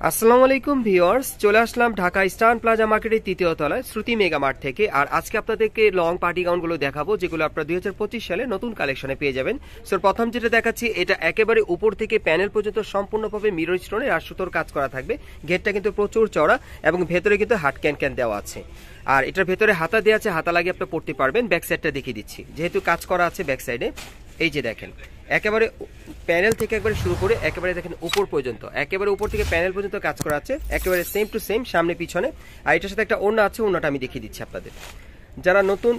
আসসালামু আলাইকুম ভিউয়ার্স, চলে আসলাম ঢাকা ইস্টার্ন প্লাজা মার্কেটের তৃতীয় তলায় শ্রুতি মেগা মার্ট থেকে। আর আজকে আপনাদেরকে লং পার্টি গাউনগুলো দেখাবো, যেগুলো আপনারা 2025 সালে নতুন কালেকশনে পেয়ে যাবেন। সো প্রথম যেটা দেখাচ্ছি, এটা একেবারে উপর থেকে প্যানেল পর্যন্ত সম্পূর্ণভাবে মিরর স্টোনের আর সুতোর কাজ করা থাকবে। ঘেরটা কিন্তু প্রচুর চড়া এবং ভেতরে কিন্তু হাট ক্যান দেওয়া আছে। আর এটার ভেতরে হাতা দেওয়া আছে, হাতা লাগিয়ে আপনি পড়তে পারবেন। ব্যাক সাইডটা দেখিয়ে দিচ্ছি, যেহেতু কাজ করা আছে ব্যাক সাইডে। এই যে দেখেন, একেবারে প্যানেল থেকে একবারে শুরু করে একেবারে দেখেন উপর পর্যন্ত, একেবারে উপর থেকে প্যানেল পর্যন্ত কাজ করা আছে, একেবারে সেম টু সেম সামনে পিছনে। আর এটার সাথে একটা ওড়না আছে, ওড়নাটা আমি দেখিয়ে দিচ্ছি আপনাদের। যারা নতুন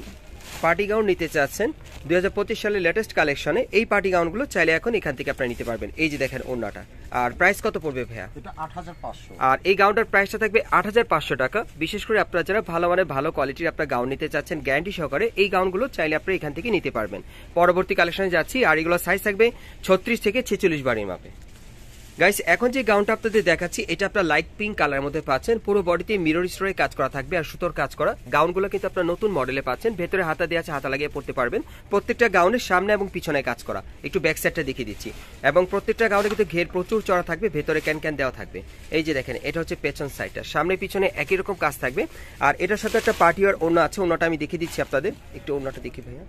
পার্টি গাউন নিতে চাচ্ছেন 2025 সালের লেটেস্ট কালেকশনে, এই পার্টি গাউনগুলো চাইলে এখন এখান থেকে আপনারা নিতে পারবেন। এই যে দেখেন ওড়নাটা। আর প্রাইস কত পড়বে ভাইয়া? এটা 8500। আর এই গাউনটার প্রাইসটা থাকবে 8500 টাকা। বিশেষ করে আপনারা যারা ভালো মানের ভালো কোয়ালিটির আপনারা গাউন নিতে চাচ্ছেন গ্যারান্টি সহকারে, এই গাউনগুলো চাইলে আপনারা এখান থেকে নিতে পারবেন। পরবর্তী কালেকশনে যাচ্ছি। আর এগুলো সাইজ থাকবে 36 থেকে 46 বাড়ির মাপে। গাইস, এখন যে গাউনটা আপনাদের দেখাচ্ছি, এটা আপনারা লাইট পিঙ্ক কালারের মধ্যে পাচ্ছেন। পুরো বডিতে মিরর স্টোরে কাজ করা থাকবে আর সুতোর কাজ করা। গাউনগুলো কিন্তু আপনারা নতুন মডেলে পাচ্ছেন। ভেতরে হাতা দেওয়া আছে, হাতা লাগিয়ে পড়তে পারবেন। প্রত্যেকটা গাউনের সামনে এবং পিছনে কাজ করা। একটু ব্যাক সাইডটা দেখিয়ে দিচ্ছি। এবং প্রত্যেকটা গাউনে কিন্তু ঘের প্রচুর চড়া থাকবে, ভেতরে ক্যান দেওয়া থাকবে। এই যে দেখেন, এটা হচ্ছে পেছন সাইডটা, সামনে পিছনে একই রকম কাজ থাকবে। আর এটার সাথে একটা পার্টি ওয়্যার ওড়না আছে, ওড়নাটা আমি দেখিয়ে দিচ্ছি আপনাদের। একটু ওড়নাটা দেখি ভাইয়া।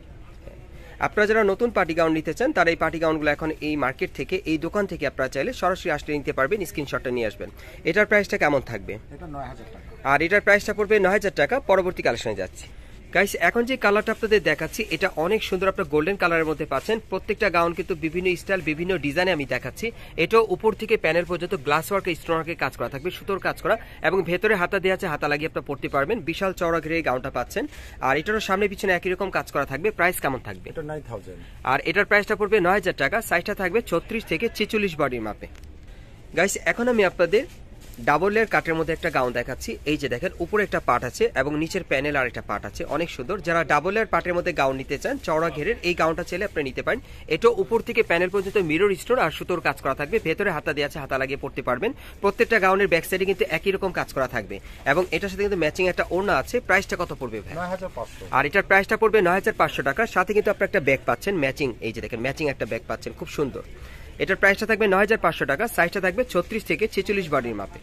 আপনারা যারা নতুন পার্টি গাউন নিতে চান, তারা এই পার্টি গাউনগুলো এখন এই মার্কেট থেকে, এই দোকান থেকে আপনারা চাইলে সরাসরি আসলে নিতে পারবেন। স্ক্রিনশটটা নিয়ে আসবেন। এটার প্রাইসটা কেমন থাকবে? এটা 9000 টাকা। আর এটার প্রাইসটা পড়বে 9000 টাকা। পরবর্তী কালেকশনে যাচ্ছি। গাইস, এখন যে কালারটা আপনাদের দেখাচ্ছি, এটা অনেক সুন্দর, আপনার গোল্ডেন কালারের মধ্যে পাচ্ছেন। প্রত্যেকটা গাউন কিন্তু বিভিন্ন স্টাইল, বিভিন্ন ডিজাইনে আমি দেখাচ্ছি। এটাও উপর থেকে প্যানেল পর্যন্ত গ্লাস ওয়ার্ক, স্টোন ওয়ার্কের কাজ করা থাকবে, সুতোর কাজ করা। এবং ভেতরে হাতা দেওয়া আছে, হাতা লাগিয়ে আপনারা পড়তে পারবেন। বিশাল চওড়া ঘিরে এই গাউনটা পাচ্ছেন। আর এটারও সামনে পিছনে একই রকম কাজ করা থাকবে। প্রাইস কেমন থাকবে? এটা 9000। আর এটার প্রাইসটা পড়বে 9000 টাকা। সাইজটা থাকবে 36 থেকে 46 বডির মাপে। গাইস, এখন আমি আপনাদের ডাবল লেয়ার কাটের মধ্যে একটা গাউন দেখাচ্ছি। এই যে দেখেন, উপরে একটা পার্ট আছে এবং নিচের প্যানেল আর একটা পার্ট আছে, অনেক সুন্দর। যারা ডাবল লেয়ার পার্টের মধ্যে গাউন নিতে চান চওড়া ঘেরের, এই গাউনটা চাইলে আপনি নিতে পারেন। এটা উপর থেকে প্যানেল পর্যন্ত মিরর স্টোন আর সুতোর কাজ করা থাকবে। ভেতরে হাতা দেওয়া আছে, হাতা লাগিয়ে পড়তে পারবেন। প্রত্যেকটা গাউনের ব্যাক সাইডে কিন্তু একই রকম কাজ করা থাকবে এবং এটার সাথে কিন্তু ম্যাচিং একটা ওড়না আছে। প্রাইসটা কত পড়বে ভাই? 9500। আর এটার প্রাইসটা পড়বে 9500 টাকা। সাথে কিন্তু আপনি একটা ব্যাগ পাচ্ছেন ম্যাচিং। এই যে দেখেন, ম্যাচিং একটা ব্যাগ পাচ্ছেন, খুব সুন্দর। এটার প্রাইসটা থাকবে 9500 টাকা। সাইজটা থাকবে 36 থেকে 46 বডির মাপে।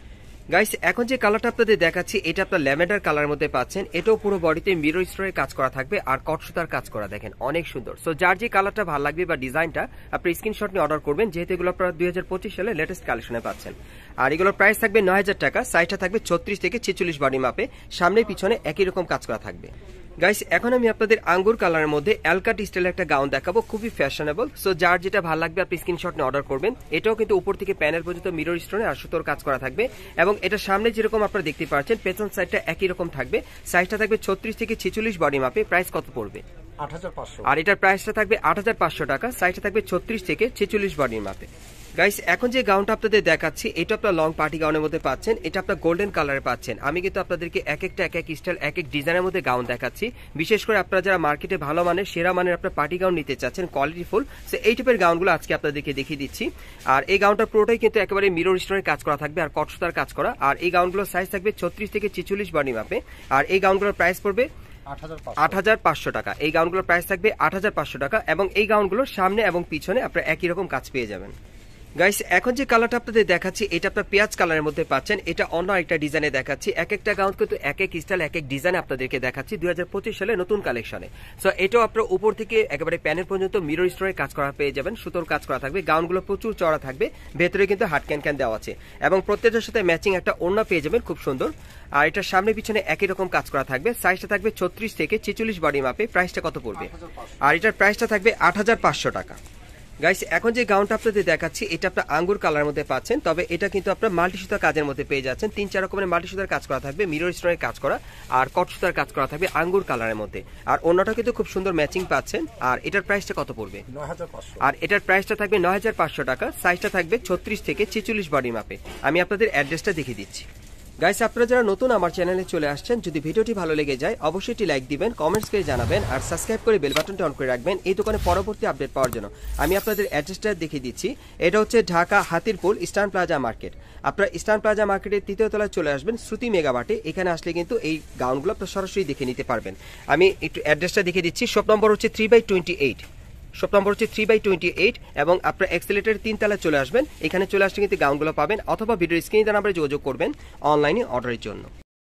গাইস, এখন যে কালারটা আপনাদের দেখাচ্ছি, এটা আপনার ল্যাভেন্ডার কালার মধ্যে পাচ্ছেন। এটাও পুরো বডিতে মিরর স্টোরের কাজ করা থাকবে আর কট সুতার কাজ করা, দেখেন অনেক সুন্দর। সো যার যে কালারটা ভালো লাগবে বা ডিজাইনটা, আপনি স্ক্রিনশট নিয়ে অর্ডার করবেন, যেহেতু এগুলো আপনারা 2025 সালে লেটেস্ট কালেকশনে পাচ্ছেন। আর এগুলোর প্রাইস থাকবে 9000 টাকা। সাইজটা থাকবে 36 থেকে 46 বডি মাপে। সামনে পিছনে একই রকম কাজ করা থাকবে। গাইস, এখন আমি আপনাদের আঙ্গুর কালারের মধ্যে অ্যালকাট স্টাইলের একটা গাউন দেখাবো, খুবই ফ্যাশনেবল। সো যার যেটা ভালো লাগবে আপনি স্ক্রিনশট নিয়ে অর্ডার করবেন। এটাও কিন্তু উপর থেকে প্যানেল পর্যন্ত মিরর স্টোনে আর সুতোর কাজ করা থাকবে এবং এটা সামনে যেরকম আপনারা দেখতে পাচ্ছেন, পেছন সাইডটা একই রকম থাকবে। সাইজটা থাকবে 36 থেকে 46 বডি মাপে। প্রাইস কত পড়বে? 8500। আর এটার প্রাইসটা থাকবে 8500 টাকা। সাইজটা থাকবে 36 থেকে 46 বডির মাপে। গাইস, এখন যে গাউনটা আপনাদের দেখাচ্ছি, এটা আপনার লং পার্টি গাউনের মধ্যে পাচ্ছেন। এটা আপনার গোল্ডেন কালারে পাচ্ছেন। আমি কিন্তু আপনাদেরকে এক একটা এক এক স্টাইল, এক এক ডিজাইনের মধ্যে গাউন দেখাচ্ছি। বিশেষ করে আপনারা যারা মার্কেটে ভালো মানের, সেরা মানের আপনার পার্টি গাউন নিতে চাচ্ছেন, কোয়ালিটিফুল, সো এই টাইপের গাউনগুলো আজকে আপনাদেরকে দেখিয়ে দিচ্ছি। আর এই গাউনটা পুরোটাই কিন্তু একেবারে মিরর স্টোনের কাজ করা থাকবে আর কট সুতার কাজ করা। আর এই গাউনগুলোর সাইজ থাকবে 36 থেকে 46 বডি মাপে। আর এই গাউনগুলোর প্রাইস পড়বে 8500 টাকা। এই গাউনগুলোর প্রাইস থাকবে 8500 টাকা এবং এই গাউনগুলোর সামনে এবং পিছনে আপনারা একই রকম কাজ পেয়ে যাবেন। গাইস, এখন যে কালারটা আপনাদের দেখাচ্ছি, এটা আপনার পেঁয়াজ কালারের মধ্যে পাচ্ছেন। এটা অন্য একটা ডিজাইনে দেখাচ্ছি। এক একটা গাউন কিন্তু এক এক স্টাইল, এক এক ডিজাইনে আপনাদেরকে দেখাচ্ছি 2025 সালে নতুন কালেকশনে। সো এটাও আপনার উপর থেকে একেবারে প্যানেল পর্যন্ত মিরর স্টোরের কাজ করা পেয়ে যাবেন, সুতোর কাজ করা থাকবে। গাউনগুলো প্রচুর চড়া থাকবে, ভেতরে কিন্তু হাট ক্যান দেওয়া আছে এবং প্রত্যেকটার সাথে ম্যাচিং একটা ওড়না পেয়ে যাবেন, খুব সুন্দর। আর এটার সামনে পিছনে একই রকম কাজ করা থাকবে। সাইজটা থাকবে 36 থেকে 46 বডি মাপে। প্রাইসটা কত পড়বে? আর এটার প্রাইসটা থাকবে 8500 টাকা। গাইস, এখন যে গাউনটা আপনাদের দেখাচ্ছি, এটা আপনার আঙ্গুর কালার মধ্যে পাচ্ছেন। তবে এটা কিন্তু আপনার মাল্টি সুতার কাজের মধ্যে পেয়ে যাচ্ছেন। 3-4 রকমের মাল্টি সুতার কাজ করা থাকবে, মিরর স্টোনের কাজ করা আর কট সুতার কাজ করা থাকবে আঙ্গুর কালারের মধ্যে। আর অন্যটা কিন্তু খুব সুন্দর ম্যাচিং পাচ্ছেন। আর এটার প্রাইসটা কত পড়বে? 9500। আর এটার প্রাইসটা থাকবে 9500 টাকা। সাইজটা থাকবে 36 থেকে 46 বডি মাপে। আমি আপনাদের অ্যাড্রেসটা দেখিয়ে দিচ্ছি। গাইস, আপনারা যারা নতুন আমার চ্যানেলে চলে আসছেন, যদি ভিডিওটি ভালো লেগে যায় অবশ্যই একটি লাইক দিবেন, কমেন্টস করে জানাবেন আর সাবস্ক্রাইব করে বেল বাটনটা অন করে রাখবেন এই দোকানে পরবর্তী আপডেট পাওয়ার জন্য। আমি আপনাদের অ্যাড্রেসটা দেখিয়ে দিচ্ছি। এটা হচ্ছে Dhaka Hatirpool Eastern Plaza market. আপনারা ইস্টার্ন প্লাজা মার্কেটের তৃতীয় তলায় চলে আসবেন শ্রুতি মেগা মার্টে। এখানে আসলে কিন্তু এই গাউনগুলো আপনারা সরাসরি দেখে নিতে পারবেন। আমি একটু অ্যাড্রেসটা দেখিয়ে দিচ্ছি। শপ নম্বর হচ্ছে 3/28। শপ নম্বর হচ্ছে 3/28 এবং আপনার এক্সেলেটার 3 তলায় চলে আসবেন। এখানে চলে আসলে কিন্তু গাউনগুলো পাবেন, অথবা ভিডিও স্ক্রিনে নাম্বারে যোগাযোগ করবেন অনলাইনে অর্ডারের জন্য।